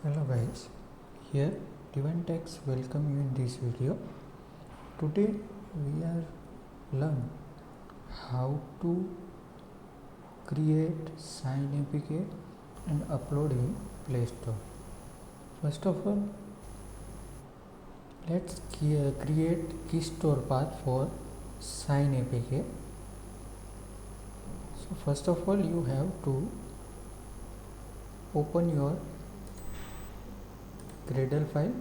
Hello guys, here Divantex welcome you in this video. Today we are learn how to create sign APK and upload in Play Store. First of all, let's create key store path for sign APK. So first of all, you have to open your Gradle file,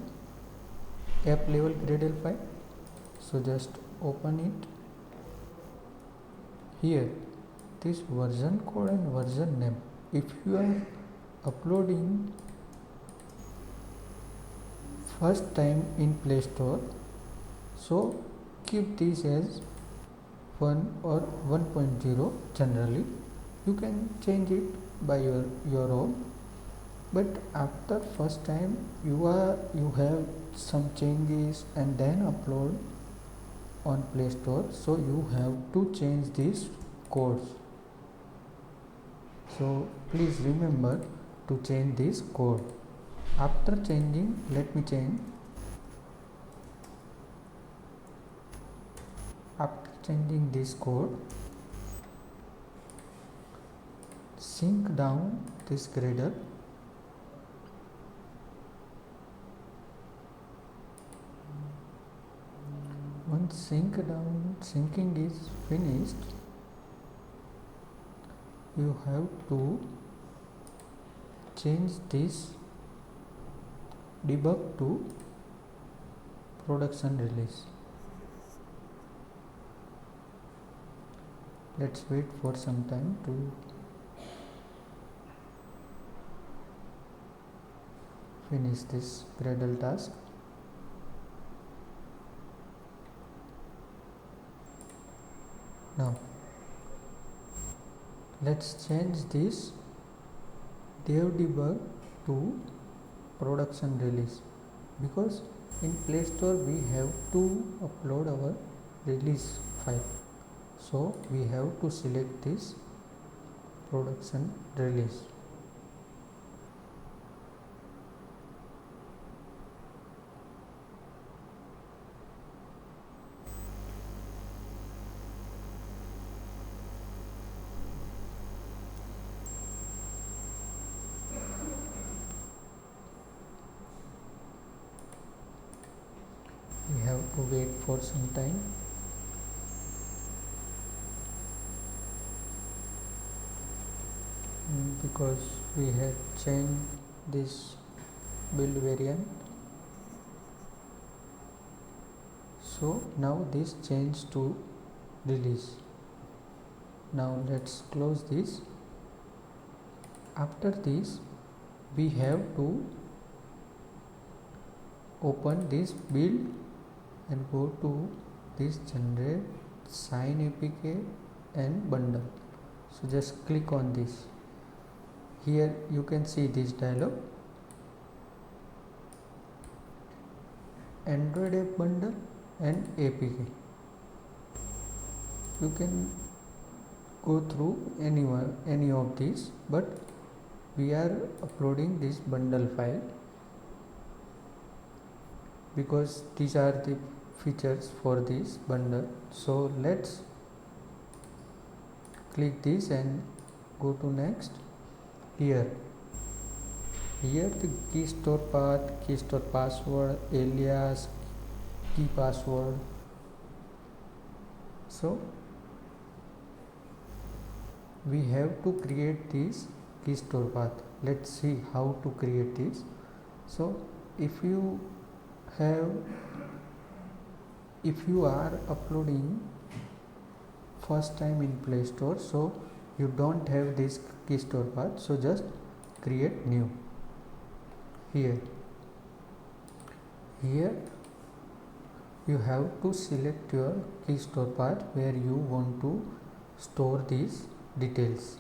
app level Gradle file. So just open it. Here this version code and version name, if you are uploading first time in Play Store, so keep this as 1 or 1.0. generally you can change it by your own, but after first time you have some changes and then upload on Play Store, so you have to change these codes. So please remember to change this code. After changing, let me change. After changing this code, sync down this Gradle. Once syncing is finished, you have to change this debug to production release. Let's wait for some time to finish this Gradle task. Now let's change this dev debug to production release, because in Play Store we have to upload our release file, so we have to select this production release. We have to wait for some time. Because we had changed this build variant, so now this changed to release. Now let's close this. After this, we have to open this build and go to this generate sign APK and bundle. So just click on this. Here you can see this dialog, Android app bundle and APK. You can go through any of these, but we are uploading this bundle file because these are the features for this bundle. So let's click this and go to next. Here the key store path, key store password, alias, key password. So we have to create this key store path. Let's see how to create this. So if you are uploading first time in Play Store, so you don't have this key store path, so just create new. Here you have to select your key store path where you want to store these details.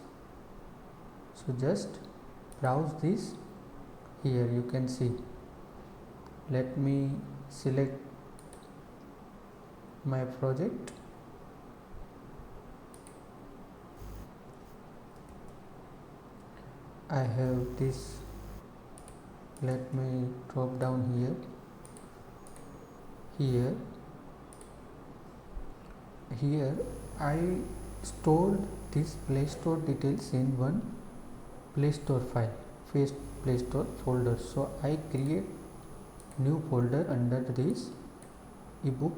So just browse this. Here you can see. Let me select my project. I have this let me drop down here. Here I stored this Play Store details in one Play Store file, Play Store folder. So I create new folder under this ebook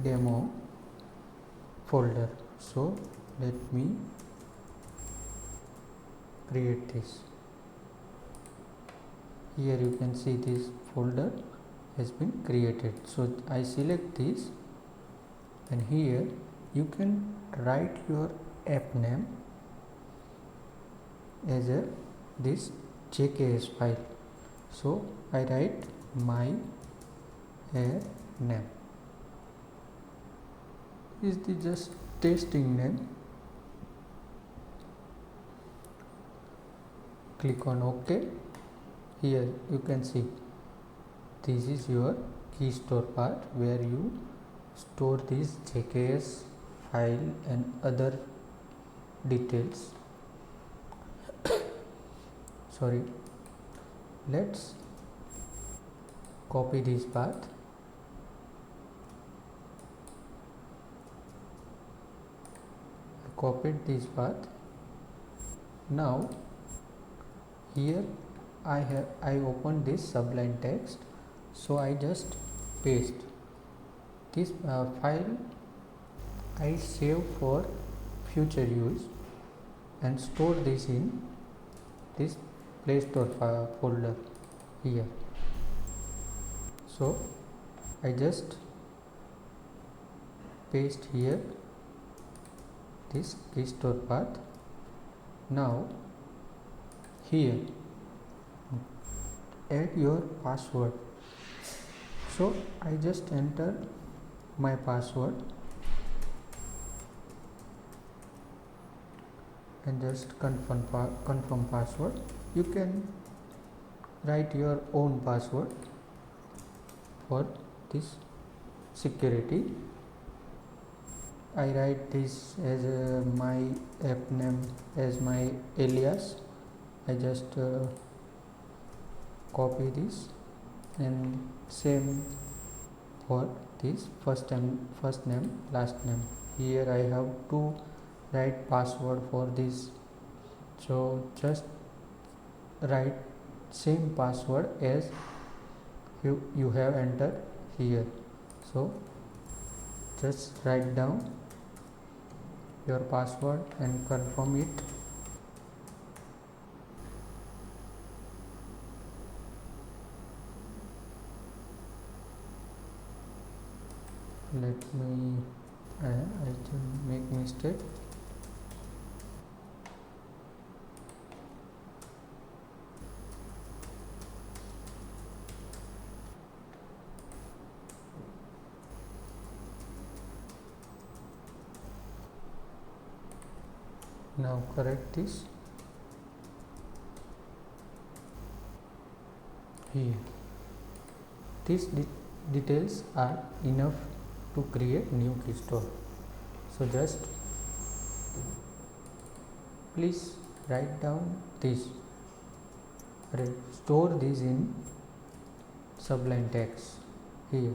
demo folder. So let me create this. Here you can see this folder has been created. So I select this, and here you can write your app name as this JKS file. So I write my app name. Is the just testing name. Click on OK. Here you can see this is your key store part where you store this JKS file and other details. Sorry, let's copy this path. I copied this path. Now here I open this Sublime Text, so I just paste this file. I save for future use and store this in this Play Store folder here. So I just paste here this key store path. Now here add your password. So I just enter my password and just confirm password. You can write your own password for this security. I write this as my app name as my alias. I just copy this, and same for this first name last name. Here I have to write password for this, so just write same password as you have entered here. So just write down your password and confirm it. Let me I can make mistake. Now correct this. Here these details are enough to create new key store. So just please write down this, store this in Sublime Text here.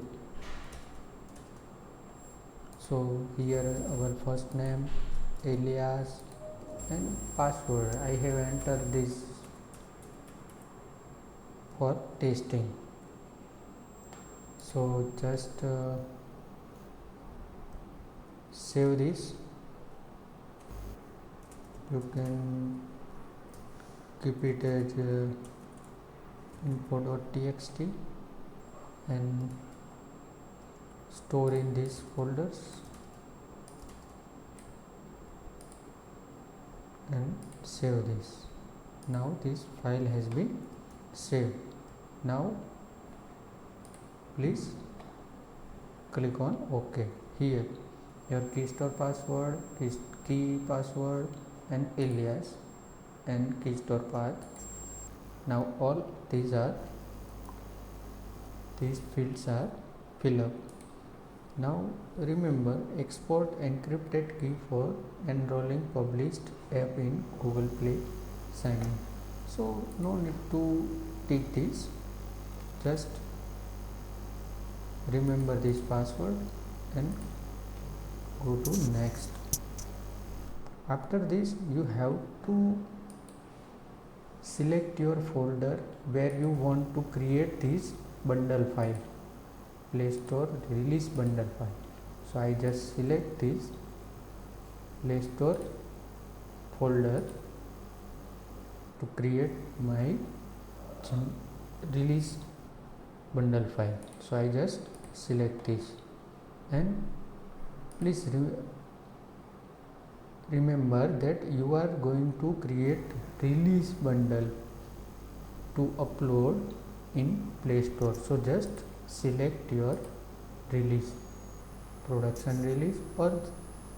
So here our first name, alias and password. I have entered this for testing. So just save this. You can keep it as info.txt and store in these folders and save this. Now this file has been saved. Now please click on OK. Here your key store password, key password and alias and key store path. Now all these fields are filled up. Now remember, export encrypted key for enrolling published app in Google Play sign in. So no need to tick this. Just remember this password and go to next. After this, you have to select your folder where you want to create this bundle file, Play Store release bundle file. So I just select this Play Store folder to create my release bundle file. So I just select this, and please remember that you are going to create release bundle to upload in Play Store. So just select your release, production release or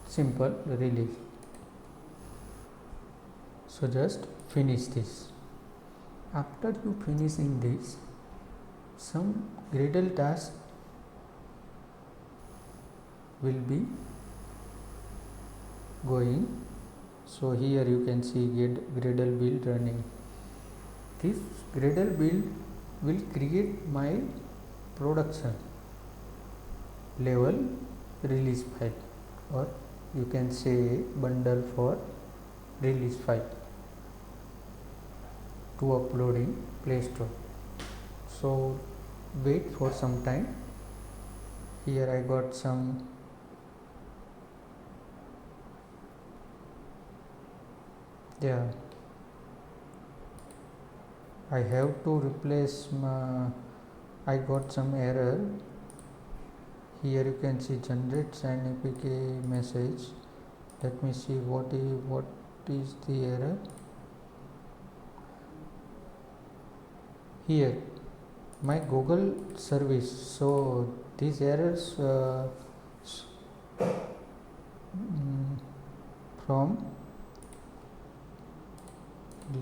simple release. So just finish this. After you finishing this, some Gradle task will be going. So here you can see Gradle build running. This Gradle build will create my production level release file, or you can say bundle for release file to upload in Play Store. So wait for some time. Here I got some I have to replace I got some error. Here you can see generate signed APK message. Let me see what is the error. Here my Google service. So these errors from,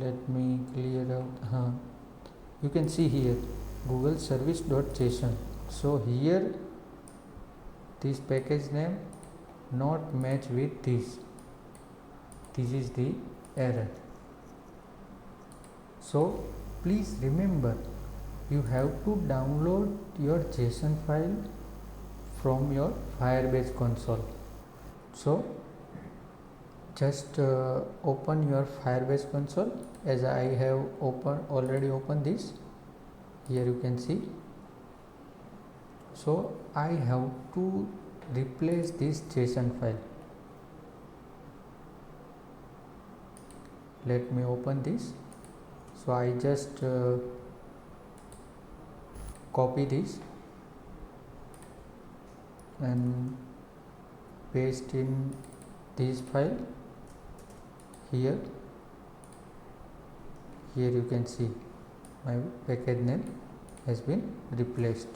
let me clear out. You can see here Google service.json. So here this package name not match with this. This is the error. So please remember, you have to download your JSON file from your Firebase console. So just open your Firebase console, as I have already opened this. Here you can see. So I have to replace this JSON file. Let me open this. So I just copy this and paste in this file. Here you can see my package name has been replaced.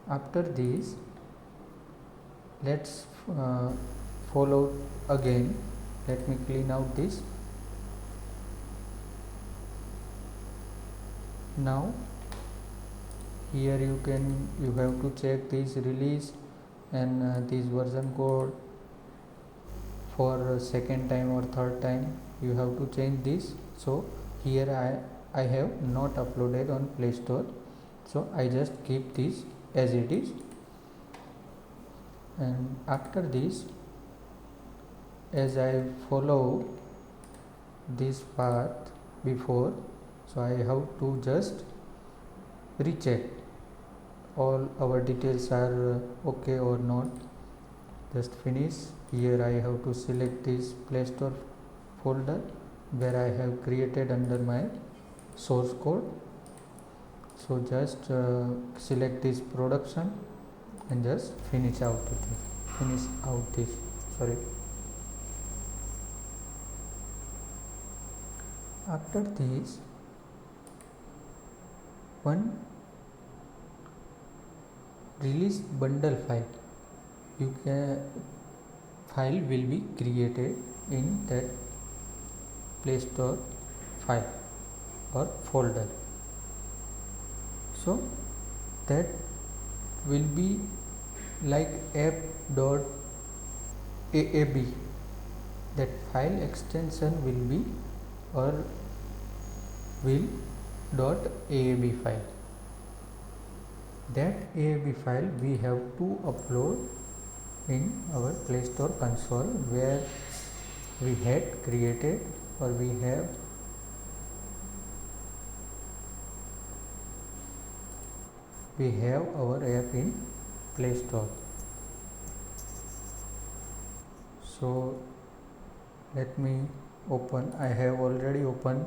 After this, let's follow again. Let me clean out this. Now here you have to check this release and this version code for second time or third time. You have to change this. So here I have not uploaded on Play Store, so I just keep this as it is. And after this, as I follow this path before, so I have to just recheck all our details are okay or not. Just finish. Here I have to select this Play Store folder where I have created under my source code. So just select this production and just finish out this. After this, one release bundle file will be created in that Play Store file or folder. So that will be like app.aab. That file extension will be, or will .aab file. That AAB file we have to upload in our Play Store console, where we had created or we have our app in Play Store. So let me open. I have already opened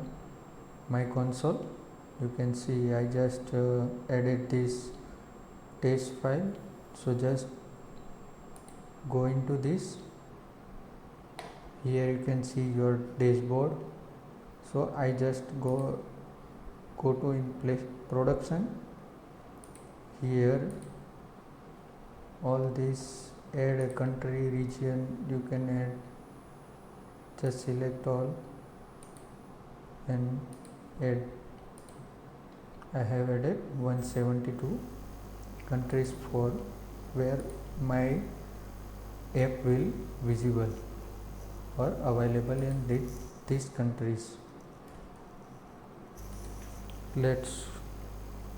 my console. You can see I just added this test file. So just go into this. Here you can see your dashboard. So I just go to in place production. Here all this, add a country, region, you can add, just select all and add. I have added 172 countries for where my app will visible or available in these countries. Let's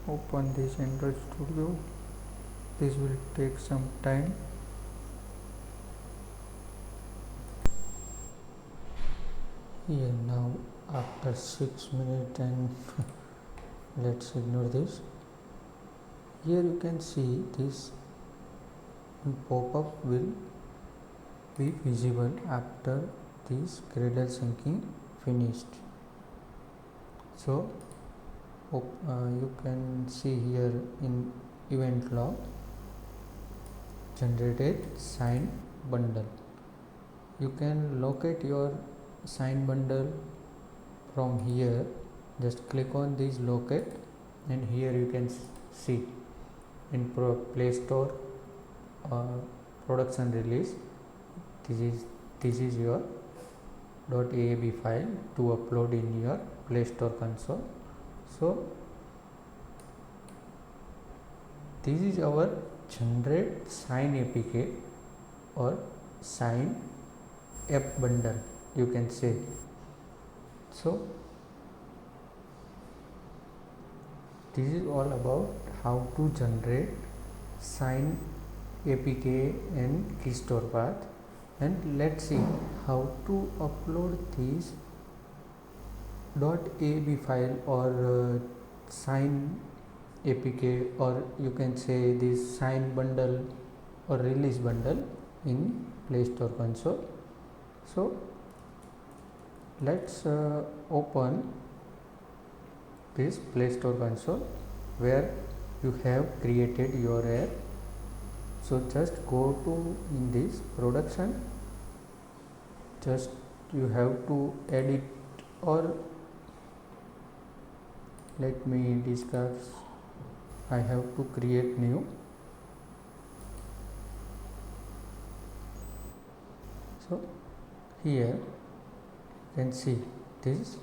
open this Android Studio. This will take some time. Here now after 6 minutes and let's ignore this. Here you can see this pop-up will be visible after this Gradle syncing finished. So you can see here in event log, generated sign bundle. You can locate your sign bundle from here. Just click on this locate and here you can see in Play Store production release, this is your .aab file to upload in your Play Store console. So this is our generate sign APK or sign app bundle, you can say. So this is all about how to generate sign APK and key store path, and let's see how to upload this .aab file or sign APK, or you can say this sign bundle or release bundle in Play Store console. So let's open this Play Store console where you have created your app. So just go to in this production, just you have to edit, or let me discuss. I have to create new. So here you can see this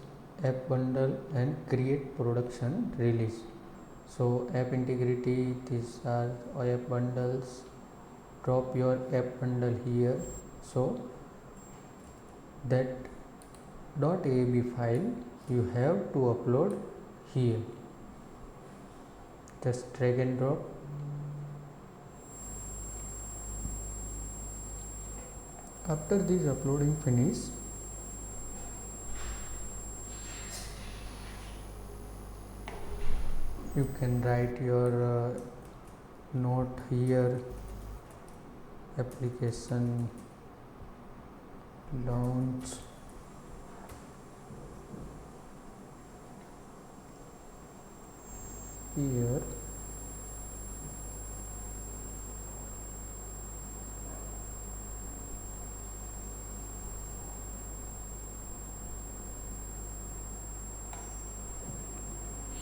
app bundle and create production release. So app integrity, these are app bundles. Drop your app bundle here. So that .aab file you have to upload here. Just drag and drop. After this uploading finish, you can write your note here. Application launch here.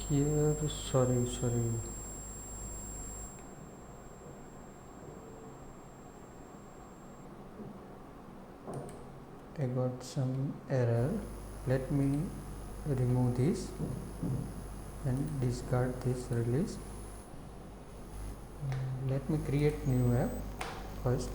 Here, sorry, I got some error. Let me remove this and discard this release. Let me create new app first.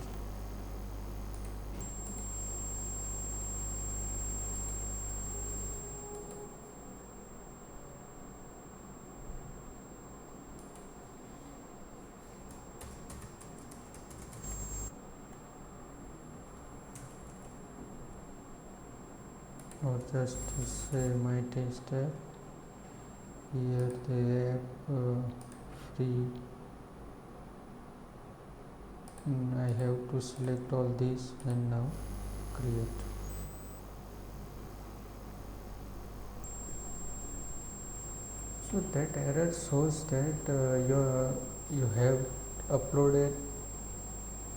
or just to say my test app. Here the app free. I have to select all these and now create. So that error shows that you have uploaded.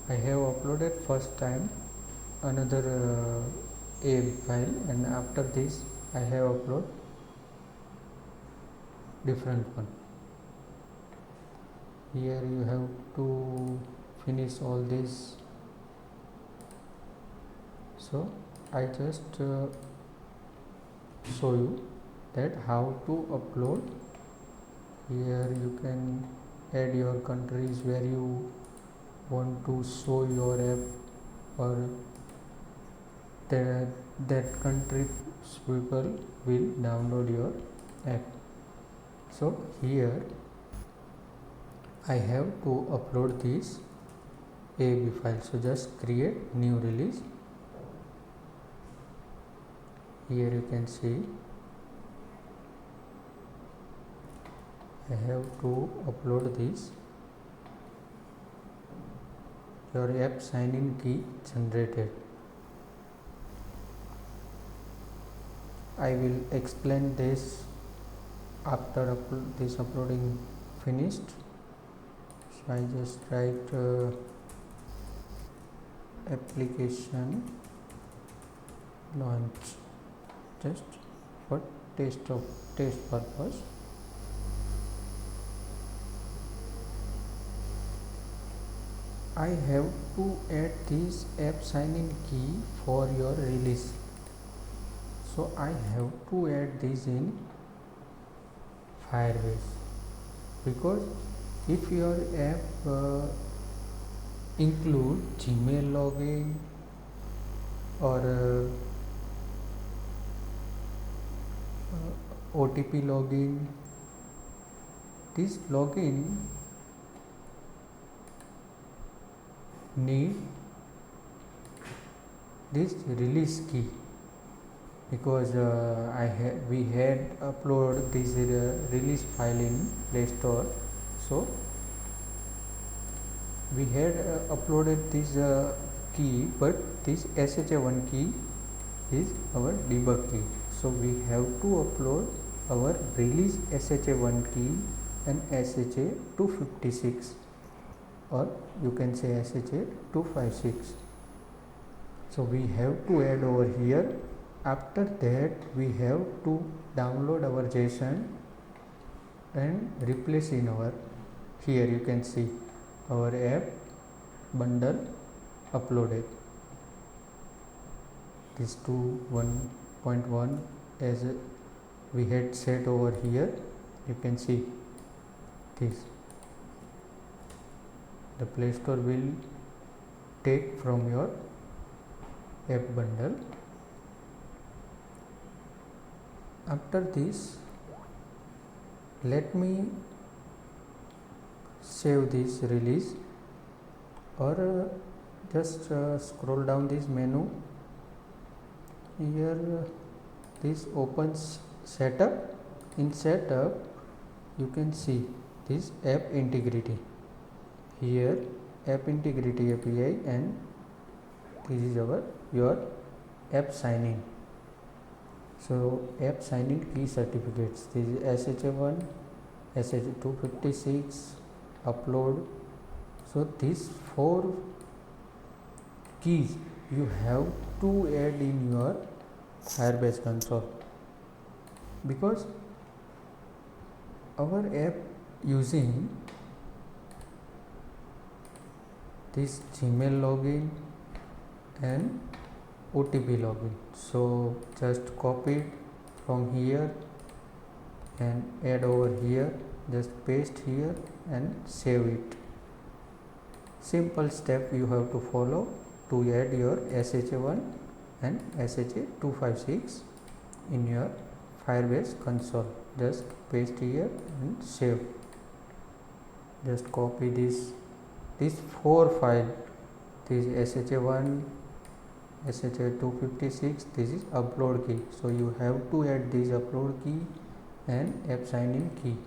I have uploaded first time another a file, and after this I have upload different one. Here you have to finish all this. So I just show you that how to upload. Here you can add your countries where you want to show your app, or that country people will download your app. So here I have to upload this AAB file. So just create new release. Here you can see I have to upload this. Your app sign-in key generated. I will explain this after this uploading finished. So I just write application launch just for test purpose. I have to add this app sign-in key for your release. So I have to add this in Firebase, because if your app include Gmail login or OTP login, this login need this release key, because we had uploaded this release file in Play Store. So we had uploaded this key, but this SHA1 key is our debug key. So we have to upload our release SHA1 key and SHA256, or you can say SHA256. So we have to add over here. After that we have to download our JSON and replace in our, here you can see our app bundle uploaded. This to 1.1 as we had set over here. You can see this. The Play Store will take from your app bundle. After this, let me save this release, or just scroll down this menu. Here this opens setup. In setup you can see this app integrity. Here app integrity API, and this is your app sign-in. So app sign-in key certificates, this is SHA1, SHA256, upload. So these 4 keys you have to add in your Firebase console, because our app using this Gmail login and OTP login. So just copy it from here and add over here, just paste here and save it. Simple step you have to follow to add your SHA1 and SHA256 in your Firebase console. Just paste here and save. Just copy this 4 file, this SHA1, SHA-256, this is upload key. So you have to add this upload key and app sign in key.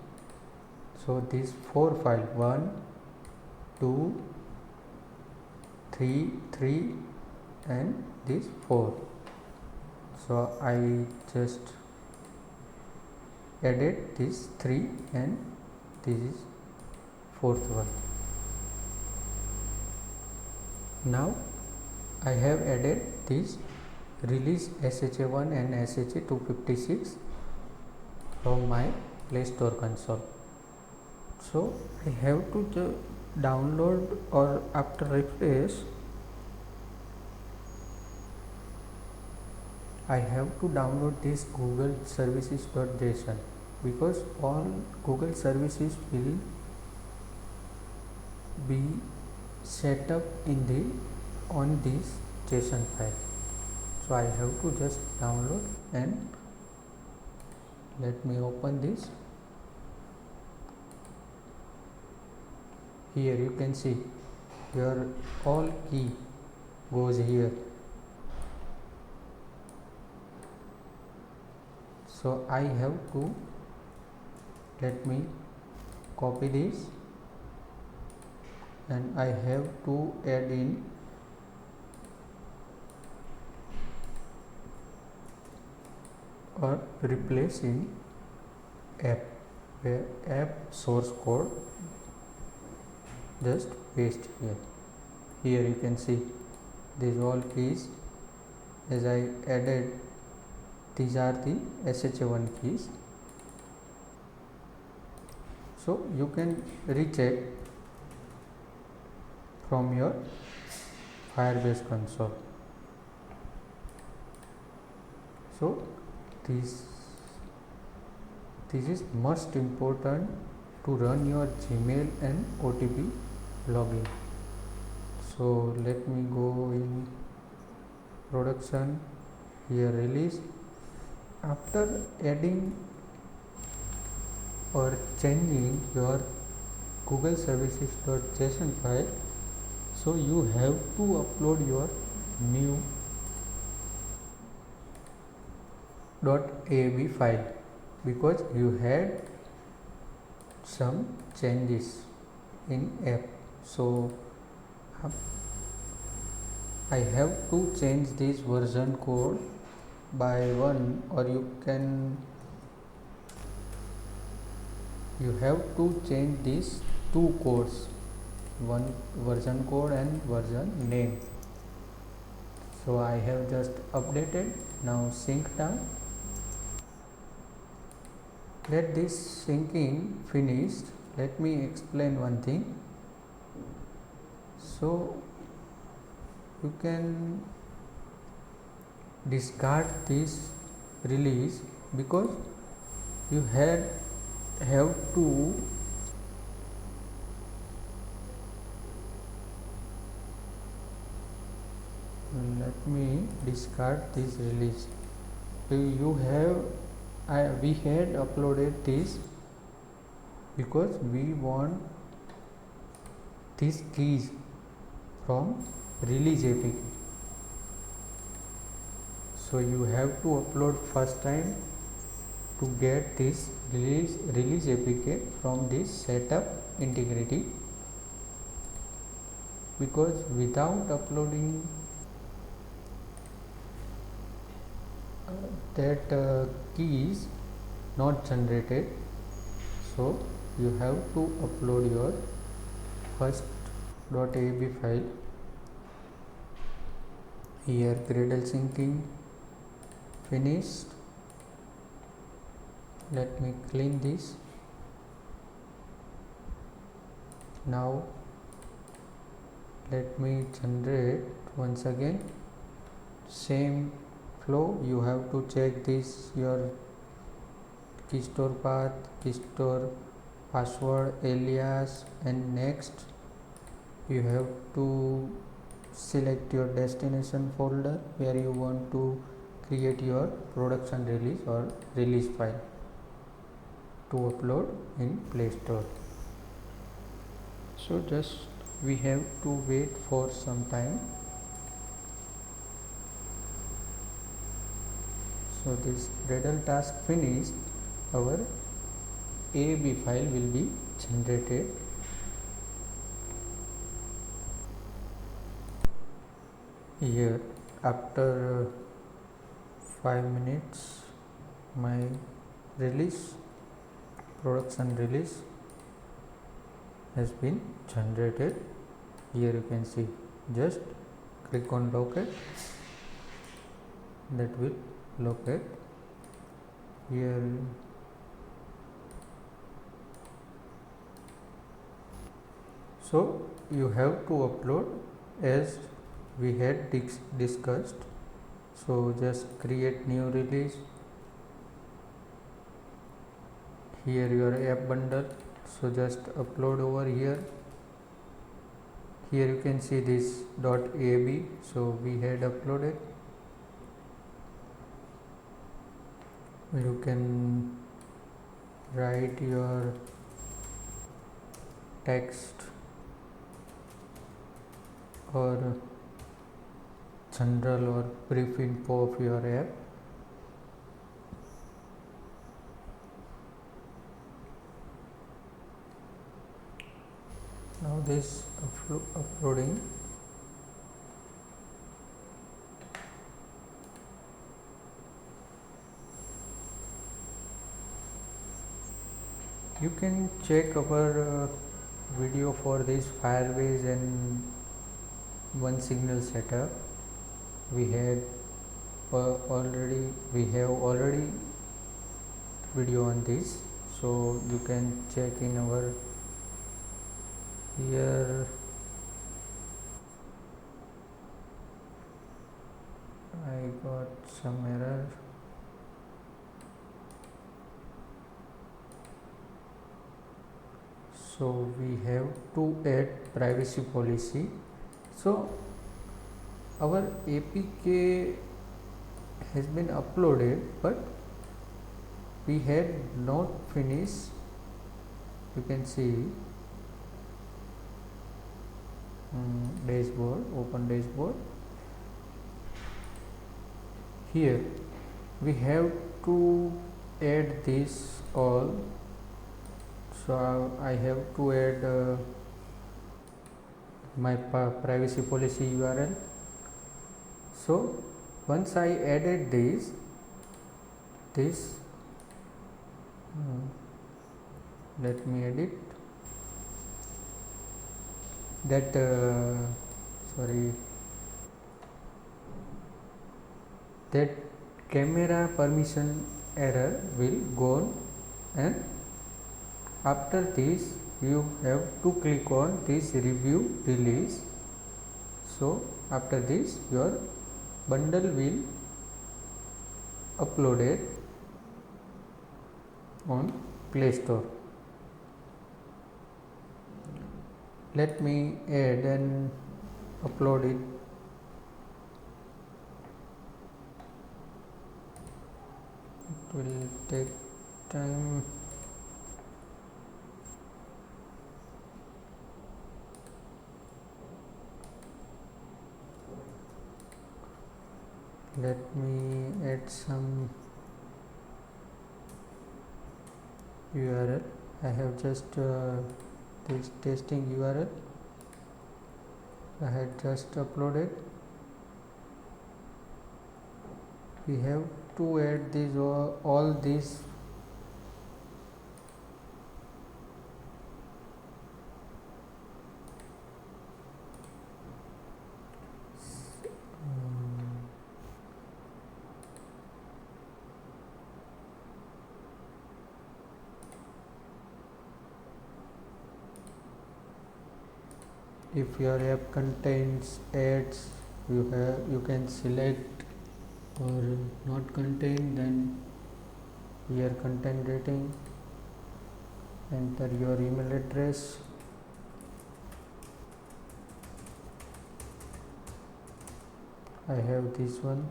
So these 4 files, 1, 2, 3 and this 4. So I just added this 3 and this is 4th one. Now I have added this release SHA1 and SHA-256 from my Play Store console. So I have to download, or after refresh I have to download this Google services.json, because all Google services will be set up on this JSON file. So I have to just download, and let me open this. Here you can see your all key goes here. So I have to, let me copy this, and I have to add in or replace in app, where app source code just paste here. Here you can see these all keys, as I added, these are the SHA1 keys. So you can recheck from your Firebase console. So this is most important to run your Gmail and OTP login. So let me go in production, here release. After adding or changing your Google services.json file, so you have to upload your new .aab file, because you had some changes in app. So I have to change this version code by 1, or you have to change these 2 codes, one version code and version name. So I have just updated. Now sync down. Let this syncing finished. Let me explain one thing. So you can discard this release, because you have to let me discard this release. We had uploaded this because we want these keys from release APK. So you have to upload first time to get this release APK from this setup integrity, because without uploading that key is not generated. So you have to upload your first .aab file. Here Gradle syncing finished. Let me clean this. Now let me generate once again same flow. You have to check this, your key store path, key store password, alias, and next you have to select your destination folder where you want to create your production release or release file to upload in Play Store. So just we have to wait for some time. So this Gradle task finished, our AAB file will be generated. Here after 5 minutes my production release has been generated. Here you can see, just click on locate, that will locate. Here so you have to upload as we had discussed. So just create new release. Here your app bundle, so just upload over here. Here you can see this .ab, so we had uploaded. You can write your text or general or brief info of your app. Now this uploading. You can check our video for this Firebase and OneSignal setup. We have already video on this, so you can check in our here. I got some error. So we have to add privacy policy. So our APK has been uploaded, but we had not finished. You can see dashboard, open dashboard. Here we have to add this all. So I have to add my privacy policy URL. So once I added this let me edit that that camera permission error will go on, and after this you have to click on this review release. So after this your bundle will uploaded on Play Store. Let me add and upload it. It will take time. Let me add some URL. I have just this testing URL I had just uploaded. We have to add these all these if your app contains ads, you can select, or not contain, then here content rating, enter your email address. I have this one.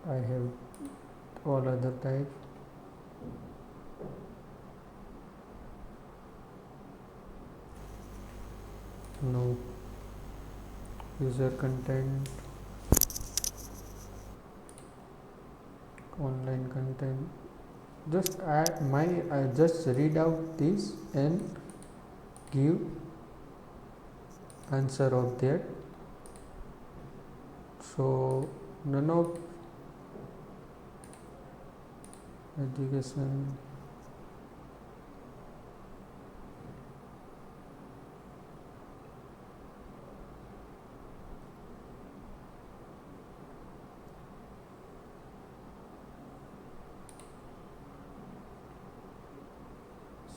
I have all other type. No user content, online content. I just read out this and give answer of that. So none of education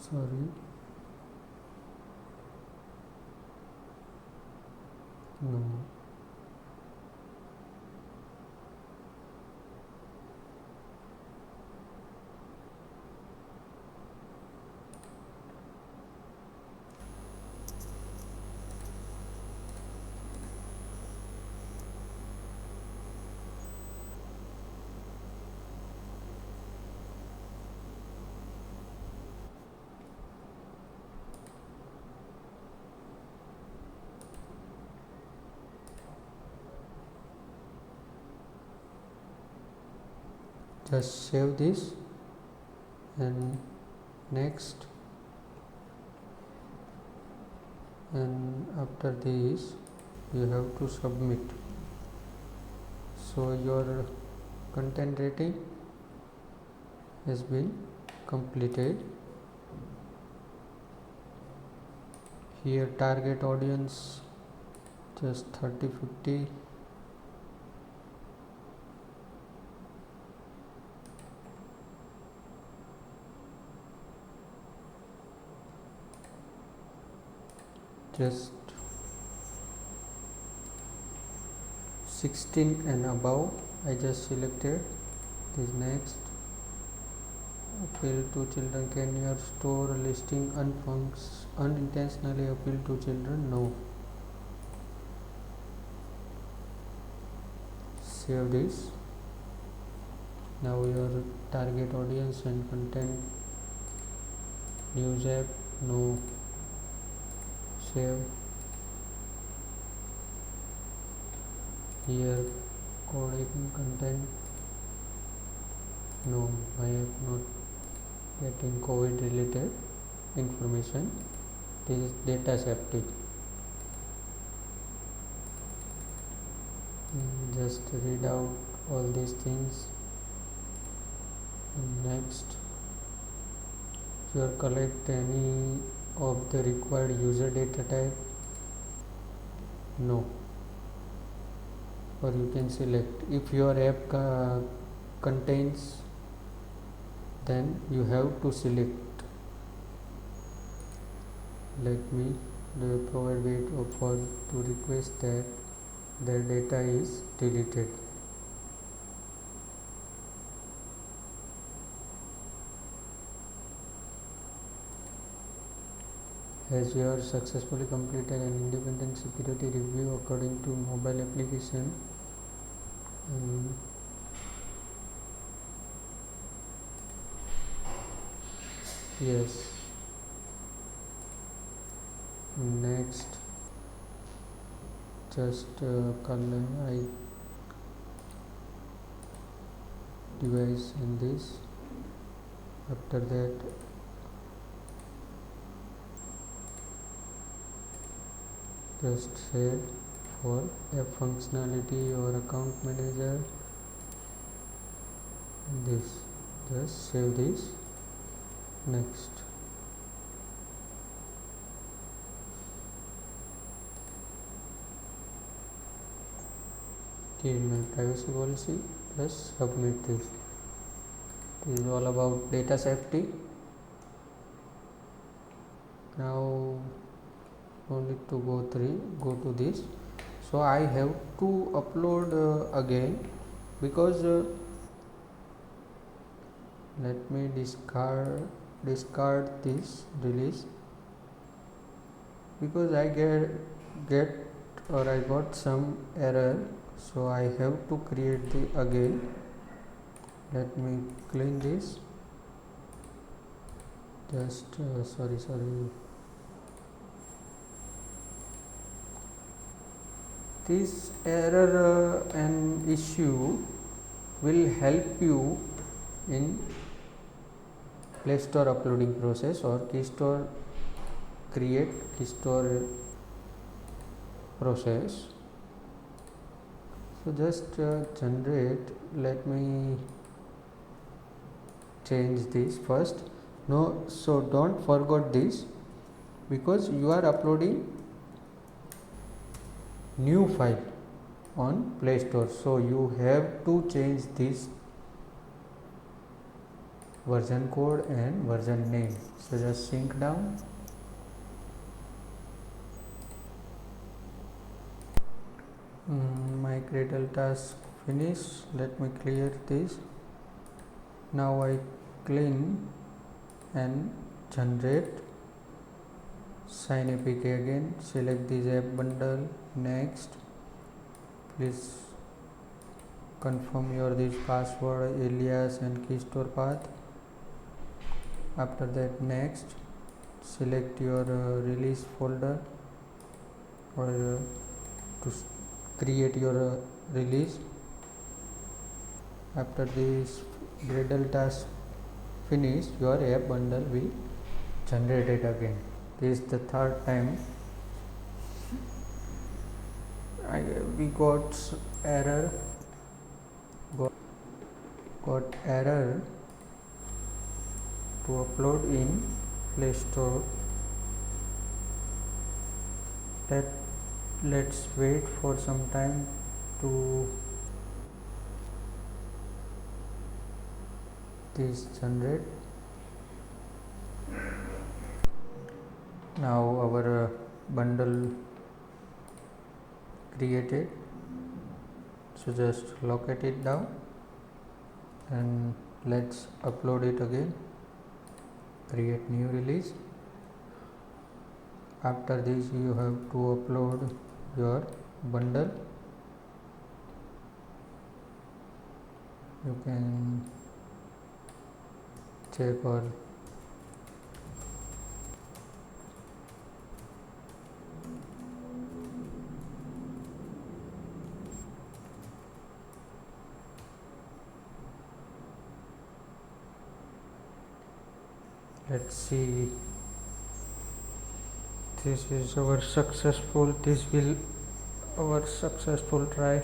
sorry no. Just save this and next, and after this you have to submit. So your content rating has been completed. Here target audience just 30-50. Just 16 and above. I just selected this. Next, appeal to children. Can your store listing unintentionally appeal to children? No. Save this. Now your target audience and content. News app? No. Save. Here coding content. No, I am not getting COVID related information. This is data safety. Just read out all these things. Next, you collect any of the required user data type? No. Or you can select. If your app contains, then you have to select. Let me provide wait for to request that their data is deleted. As you have successfully completed an independent security review according to mobile application, yes. Next, just color I device in this. After that, just say for app functionality or account manager, this. Just save this. Next, okay, my privacy policy, just submit this. This is all about data safety. Now no need to go to this. So I have to upload again, because let me discard this release, because I got some error, so I have to create the again. Let me clean this. Just sorry, this error and issue will help you in Play Store uploading process or Keystore create Keystore process. So just generate, let me change this first. No, so don't forget this, because you are uploading new file on Play Store, so you have to change this version code and version name. So just sync down. My Gradle task finished. Let me clear this. Now I clean and generate Shine APK again. Select this app bundle. Next, please confirm your this password, alias and keystore path. After that, next, select your release folder or to create your release. After this Gradle task finish, your app bundle will generate it again. This is the third time we got error to upload in Play Store. Let's wait for some time to this generate. Now our bundle created, so just locate it down and let's upload it again. Create new release. After this, you have to upload your bundle. You can check all. Let's see. This is our successful. This will our successful try.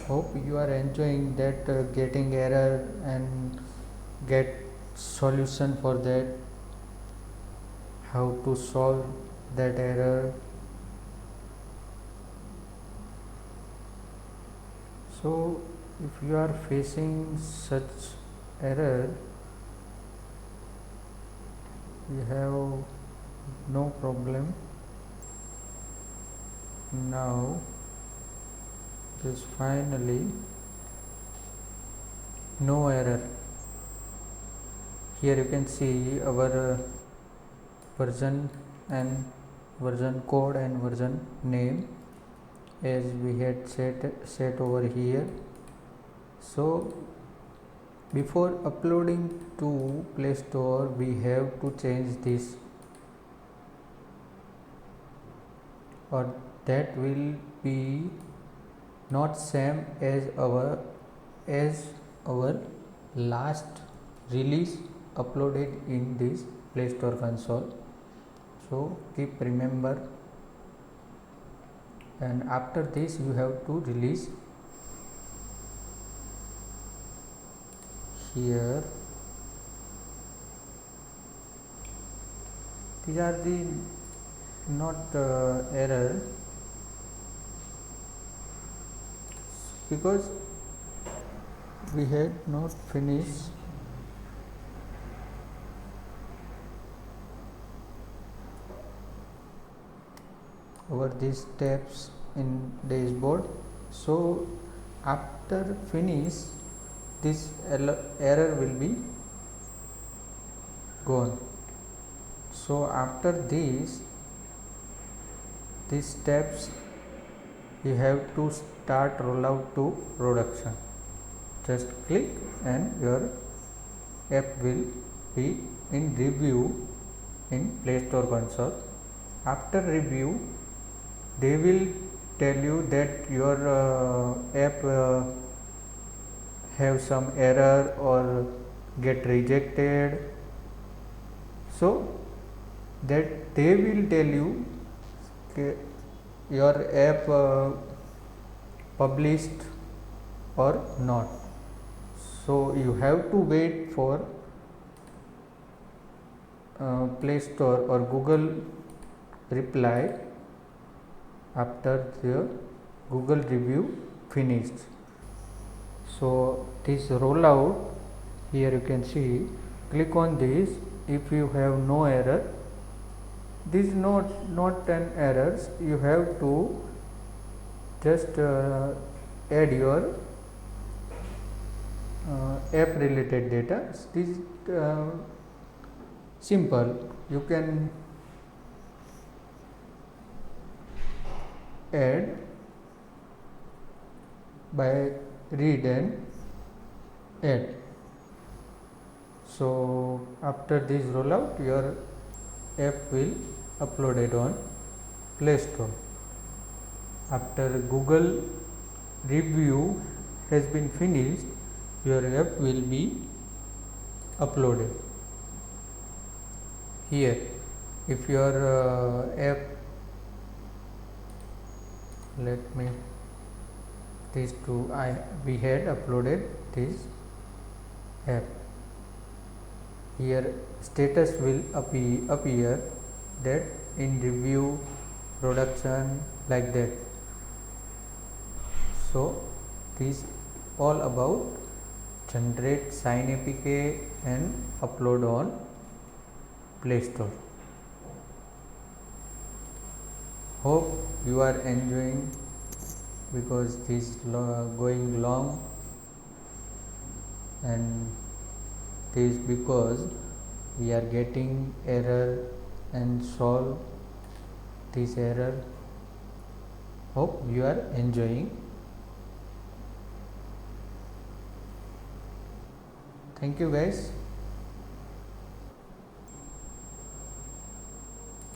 Hope you are enjoying that, getting error and get solution for that, how to solve that error. So if you are facing such error, you have no problem. Now this finally no error. Here you can see our version and version code and version name as we had set over here. So before uploading to Play Store, we have to change this, or that will be not same as our last release uploaded in this Play Store console. So keep remember, and after this you have to release here. These are the not error, because we had not finished over these steps in dashboard. So after finish, this error will be gone. So after these steps, you have to start rollout to production. Just click and your app will be in review in Play Store console. After review, they will tell you that your app have some error or get rejected, so that they will tell you your app published or not. So you have to wait for Play Store or Google reply after the Google review finished. So this rollout, here you can see, click on this. If you have no error, this is not an error, you have to just add your app related data. This is simple. You can add by read and add. So after this rollout, your app will uploaded on Play Store. After Google review has been finished, your app will be uploaded. Here, if your app, let me these two, we had uploaded this app. Here status will appear that in review, production, like that. So this all about generate sign APK and upload on Play Store. Hope you are enjoying, because this is going long, and this because we are getting error and solve this error. Hope you are enjoying. Thank you guys.